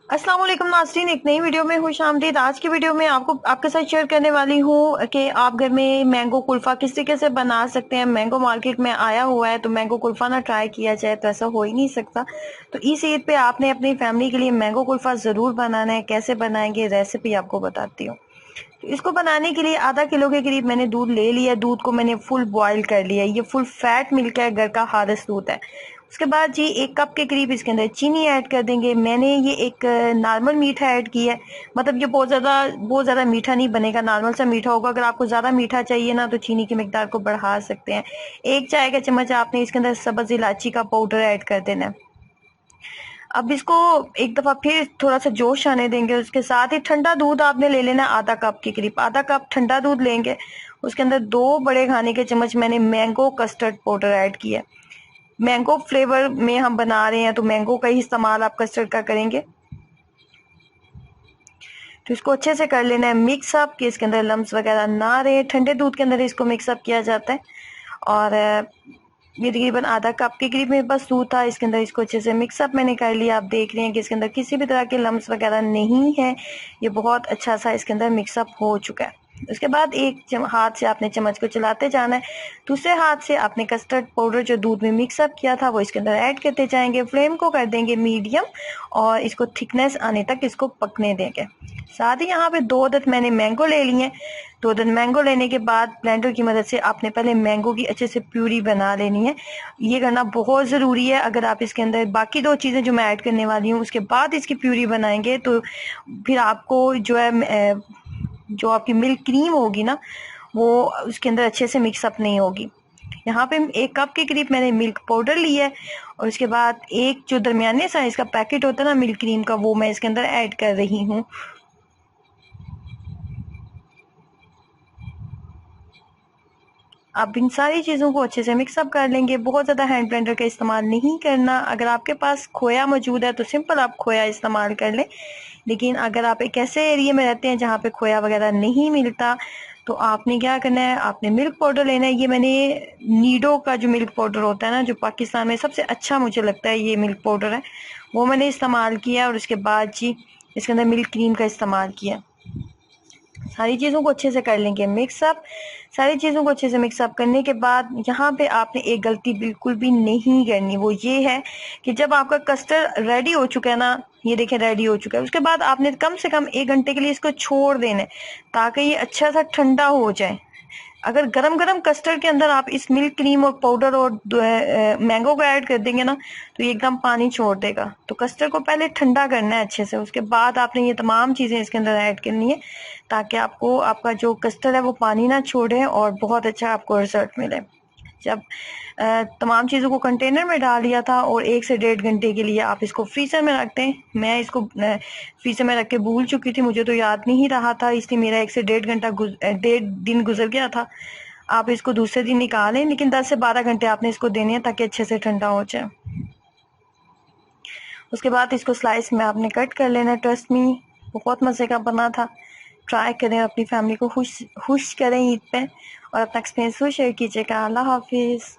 अस्सलाम वालेकुम नाज़रीन, एक नई वीडियो में खुशामदीद। आज की वीडियो में आपके साथ शेयर करने वाली हूँ कि आप घर में मैंगो कुल्फ़ा किस तरीके से बना सकते हैं। मैंगो मार्केट में आया हुआ है तो मैंगो कुल्फ़ा ना ट्राई किया जाए तो ऐसा हो ही नहीं सकता। तो इस ईद पे आपने अपनी फैमिली के लिए मैंगो कुल्फ़ा ज़रूर बनाना है। कैसे बनाएंगे रेसिपी आपको बताती हूँ। तो इसको बनाने के लिए आधा किलो के करीब मैंने दूध ले लिया। दूध को मैंने फुल बॉईल कर लिया। ये फुल फैट मिल्क है, घर का खालिस दूध है। उसके बाद जी 1 कप के करीब इसके अंदर चीनी ऐड कर देंगे। मैंने ये एक नॉर्मल मीठा ऐड किया है, मतलब ये बहुत ज़्यादा मीठा नहीं बनेगा, नॉर्मल सा मीठा होगा। अगर आपको ज़्यादा मीठा चाहिए ना तो चीनी की मिकदार को बढ़ा सकते हैं। 1 चाय का चम्मच आपने इसके अंदर सब्ज़ इलायची का पाउडर ऐड कर देना है। अब इसको एक दफ़ा फिर थोड़ा सा जोश आने देंगे। उसके साथ ही ठंडा दूध आपने ले लेना है, आधा कप के करीब। आधा कप ठंडा दूध लेंगे। उसके अंदर 2 बड़े खाने के चम्मच मैंने मैंगो कस्टर्ड पाउडर ऐड किया है। मैंगो फ्लेवर में हम बना रहे हैं तो मैंगो का ही इस्तेमाल आप कस्टर्ड का करेंगे। तो इसको अच्छे से कर लेना है मिक्स अप, कि इसके अंदर लम्स वगैरह ना रहे। ठंडे दूध के अंदर इसको मिक्स अप किया जाता है। और ये तकरीबन आधा कप के करीब मेरे पास दूध था। इसके अंदर इसको अच्छे से मिक्स अप मैंने कर लिया। आप देख रहे हैं कि इसके अंदर किसी भी तरह के लम्स वगैरह नहीं है। ये बहुत अच्छा सा इसके अंदर मिक्स अप हो चुका है। उसके बाद एक हाथ से आपने चम्मच को चलाते जाना है। दूसरे हाथ से आपने कस्टर्ड पाउडर जो दूध में मिक्स अप किया था वो इसके अंदर ऐड करते जाएंगे। फ्लेम को कर देंगे मीडियम और इसको थिकनेस आने तक इसको पकने देंगे। साथ ही यहाँ पे 2 अदद मैंने मैंगो ले लिए हैं। 2 अदद मैंगो लेने के बाद ब्लेंडर की मदद से आपने पहले मैंगो की अच्छे से प्यूरी बना लेनी है। ये करना बहुत ज़रूरी है। अगर आप इसके अंदर बाकी 2 चीज़ें जो मैं ऐड करने वाली हूँ उसके बाद इसकी प्यूरी बनाएंगे तो फिर आपको जो है जो आपकी मिल्क क्रीम होगी ना वो उसके अंदर अच्छे से मिक्सअप नहीं होगी। यहाँ पे 1 कप के करीब मैंने मिल्क पाउडर लिया है और उसके बाद एक जो दरमियाने साइज का पैकेट होता है ना मिल्क क्रीम का, वो मैं इसके अंदर ऐड कर रही हूँ। अब इन सारी चीज़ों को अच्छे से मिक्सअप कर लेंगे। बहुत ज़्यादा हैंड ब्लेंडर का इस्तेमाल नहीं करना। अगर आपके पास खोया मौजूद है तो सिंपल आप खोया इस्तेमाल कर लें। लेकिन अगर आप एक ऐसे एरिया में रहते हैं जहाँ पे खोया वगैरह नहीं मिलता तो आपने क्या करना है, आपने मिल्क पाउडर लेना है। ये मैंने नीडो का जो मिल्क पाउडर होता है ना, जो पाकिस्तान में सबसे अच्छा मुझे लगता है ये मिल्क पाउडर है, वो मैंने इस्तेमाल किया। और उसके बाद जी इसके अंदर मिल्क क्रीम का इस्तेमाल किया। सारी चीज़ों को अच्छे से कर लेंगे मिक्सअप। सारी चीज़ों को अच्छे से मिक्सअप करने के बाद यहाँ पे आपने एक गलती बिल्कुल भी नहीं करनी, वो ये है कि जब आपका कस्टर्ड रेडी हो चुका है ना, ये देखें रेडी हो चुका है, उसके बाद आपने कम से कम 1 घंटे के लिए इसको छोड़ देना है ताकि ये अच्छा सा ठंडा हो जाए। अगर गरम गरम कस्टर्ड के अंदर आप इस मिल्क क्रीम और पाउडर और मैंगो को ऐड कर देंगे ना तो ये एकदम पानी छोड़ देगा। तो कस्टर्ड को पहले ठंडा करना है अच्छे से, उसके बाद आपने ये तमाम चीज़ें इसके अंदर ऐड करनी है ताकि आपको आपका जो कस्टर्ड है वो पानी ना छोड़े और बहुत अच्छा आपको रिजल्ट मिले। जब तमाम चीज़ों को कंटेनर में डाल दिया था और 1 से 1.5 घंटे के लिए आप इसको फ्रीज़र में रखते हैं। मैं इसको फ्रीज़र में रख के भूल चुकी थी, मुझे तो याद नहीं रहा था, इसलिए मेरा 1 से 1.5 घंटा 1.5 दिन गुजर गया था। आप इसको दूसरे दिन निकालें, लेकिन 10 से 12 घंटे आपने इसको देने हैं ताकि अच्छे से ठंडा हो जाए। उसके बाद इसको स्लाइस में आपने कट कर लेना। ट्रस्ट मी बहुत मज़े का बना था। ट्राई करें, अपनी फैमिली को खुश खुश करें ईद पे और अपना एक्सपीरियंस शेयर कीजिएगा। अल्लाह हाफिज़।